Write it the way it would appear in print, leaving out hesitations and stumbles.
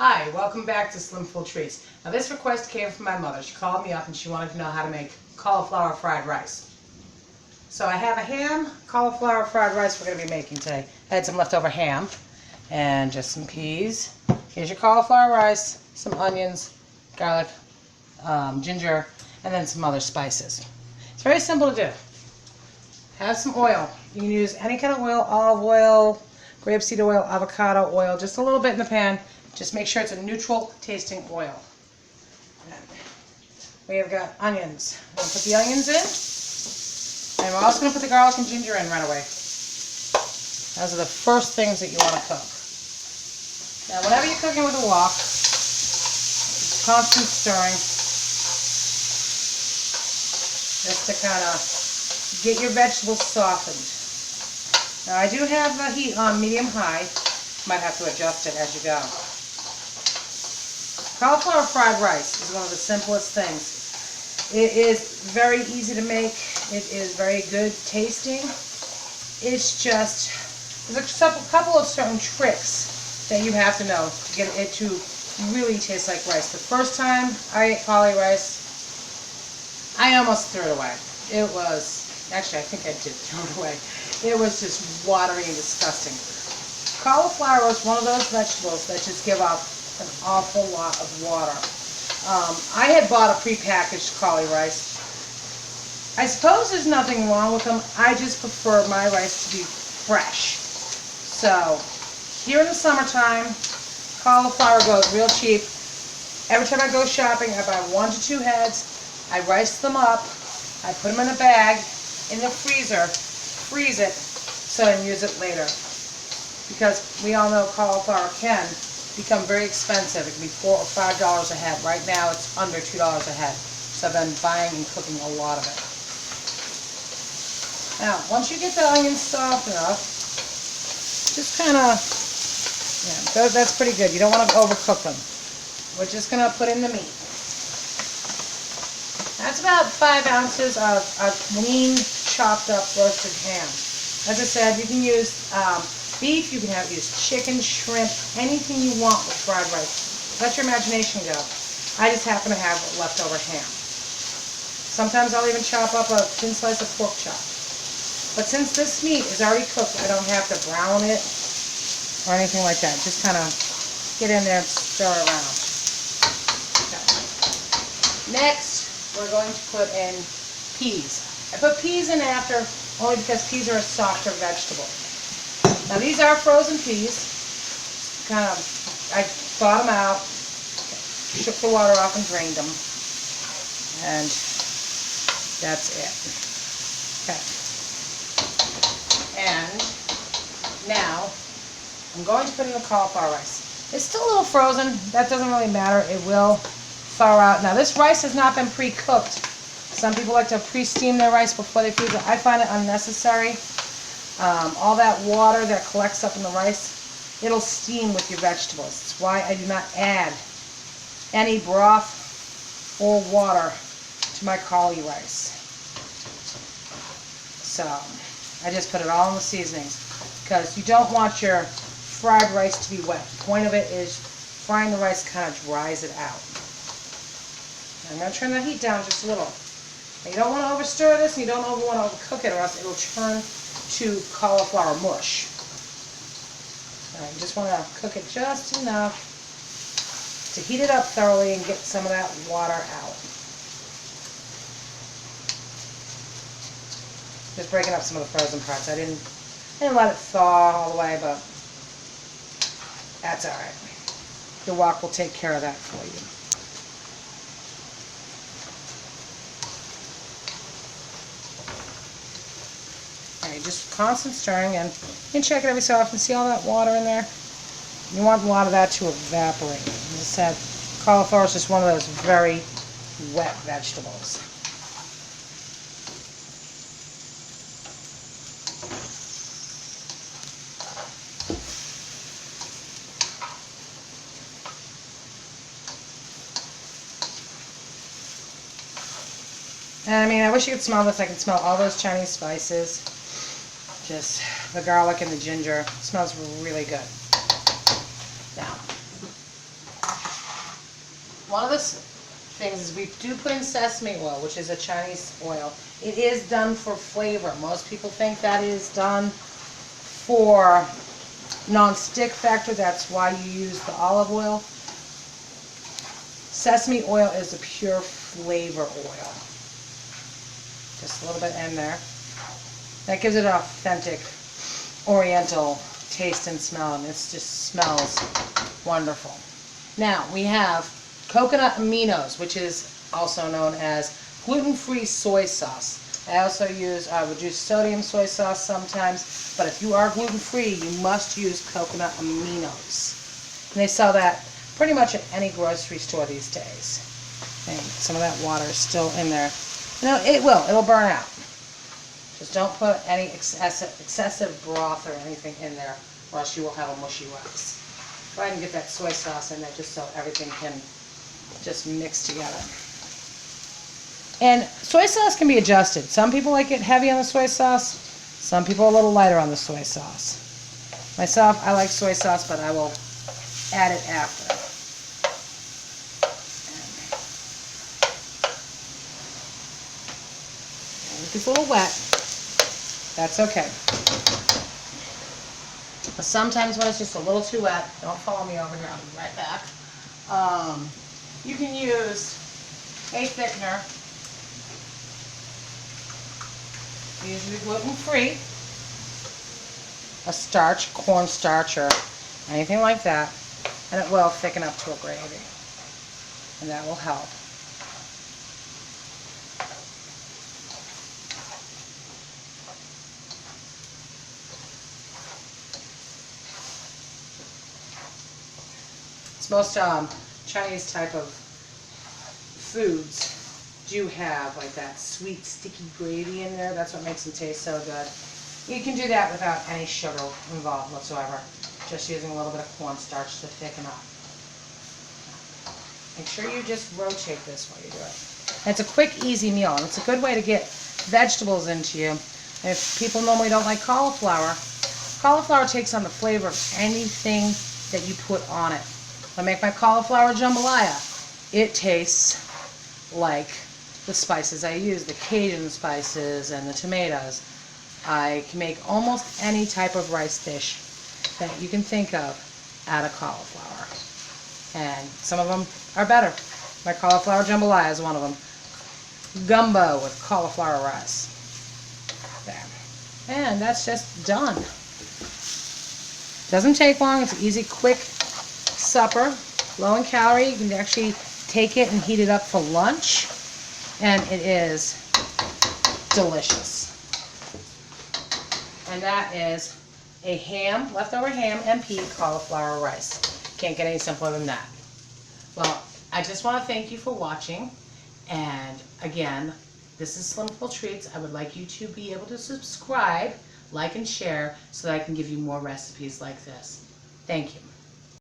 Hi, welcome back to Slimful Treats. Now this request came from my mother. She called me up and she wanted to know how to make cauliflower fried rice. So I have a ham cauliflower fried rice we're going to be making today. I had some leftover ham and just some peas. Here's your cauliflower rice, some onions, garlic, ginger, and then some other spices. It's very simple to do. Have some oil. You can use any kind of oil, olive oil, grapeseed oil, avocado oil, just a little bit in the pan. Just make sure it's a neutral tasting oil. We have got onions. We're going to put the onions in. And we're also going to put the garlic and ginger in right away. Those are the first things that you want to cook. Now whenever you're cooking with a wok, constant stirring. Just to kind of get your vegetables softened. Now I do have the heat on medium-high. Might have to adjust it as you go. Cauliflower fried rice is one of the simplest things. It is very easy to make. It is very good tasting. It's just, there's a couple of certain tricks that you have to know to get it to really taste like rice. The first time I ate cauli rice, I almost threw it away. It was, actually I think I did throw it away. It was just watery and disgusting. Cauliflower is one of those vegetables that just give off an awful lot of water. I had bought a prepackaged cauli rice. I suppose there's nothing wrong with them. I just prefer my rice to be fresh. So here in the summertime, cauliflower goes real cheap. Every time I go shopping, I buy 1 to 2 heads. I rice them up. I put them in a bag in the freezer, freeze it, so I can use it later. Because we all know cauliflower can become very expensive. It can be $4 or $5 a head. Right now it's under $2 a head. So I've been buying and cooking a lot of it. Now, once you get the onions soft enough, just kind of, yeah, that's pretty good. You don't want to overcook them. We're just going to put in the meat. That's about 5 ounces of lean, chopped up roasted ham. As I said, you can use beef, you can use chicken, shrimp, anything you want with fried rice. Let your imagination go. I just happen to have leftover ham. Sometimes I'll even chop up a thin slice of pork chop. But since this meat is already cooked, I don't have to brown it or anything like that. Just kind of get in there and stir around. Okay. Next, we're going to put in peas. I put peas in after only because peas are a softer vegetable. Now these are frozen peas. Kind of, I thawed them out, shook the water off and drained them, and that's it. Okay. And now I'm going to put in the cauliflower rice. It's still a little frozen. That doesn't really matter. It will thaw out. Now this rice has not been pre-cooked. Some people like to pre-steam their rice before they freeze it. I find it unnecessary. All that water that collects up in the rice, it'll steam with your vegetables. That's why I do not add any broth or water to my cauli rice. So I just put it all in the seasonings because you don't want your fried rice to be wet. The point of it is frying the rice kind of dries it out. I'm going to turn the heat down just a little. Now, you don't want to overstir this and you don't want to overcook it or else it'll turn to cauliflower mush. You just want to cook it just enough to heat it up thoroughly and get some of that water out. Just breaking up some of the frozen parts. I didn't let it thaw all the way, but that's alright. Your wok will take care of that for you. Just constant stirring, and you can check it every so often. See all that water in there? You want a lot of that to evaporate. As I said, cauliflower is just one of those very wet vegetables. And I mean, I wish you could smell this. I can smell all those Chinese spices. Just the garlic and the ginger. It smells really good. Now, one of the things is we do put in sesame oil, which is a Chinese oil. It is done for flavor. Most people think that is done for non-stick factor. That's why you use the olive oil. Sesame oil is a pure flavor oil. Just a little bit in there. That gives it an authentic oriental taste and smell, and it just smells wonderful. Now we have coconut aminos, which is also known as gluten-free soy sauce. I also use reduced sodium soy sauce sometimes, but if you are gluten-free, you must use coconut aminos. And they sell that pretty much at any grocery store these days. And some of that water is still in there. No, it'll burn out. Just don't put any excessive broth or anything in there, or else you will have a mushy rice. Go ahead and get that soy sauce in there just so everything can just mix together. And soy sauce can be adjusted. Some people like it heavy on the soy sauce. Some people a little lighter on the soy sauce. Myself, I like soy sauce, but I will add it after. If it's a little wet, that's okay. But sometimes when it's just a little too wet, don't follow me over here, I'll be right back. You can use a thickener, usually gluten-free, a starch, cornstarch, or anything like that, and it will thicken up to a gravy, and that will help. Most Chinese type of foods do have like that sweet sticky gravy in there. That's what makes them taste so good. You can do that without any sugar involved whatsoever. Just using a little bit of cornstarch to thicken up. Make sure you just rotate this while you do it. And it's a quick, easy meal, and it's a good way to get vegetables into you. And if people normally don't like cauliflower, cauliflower takes on the flavor of anything that you put on it. When I make my cauliflower jambalaya, it tastes like the spices I use, the Cajun spices and the tomatoes. I can make almost any type of rice dish that you can think of out of cauliflower. And some of them are better. My cauliflower jambalaya is one of them. Gumbo with cauliflower rice. There. And that's just done. Doesn't take long. It's an easy, quick supper, low in calorie. You can actually take it and heat it up for lunch, and it is delicious. And that is a ham, leftover ham and pea cauliflower rice. Can't get any simpler than that. Well, I just want to thank you for watching, and again, this is Slimful Treats. I would like you to be able to subscribe, like, and share so that I can give you more recipes like this. Thank you.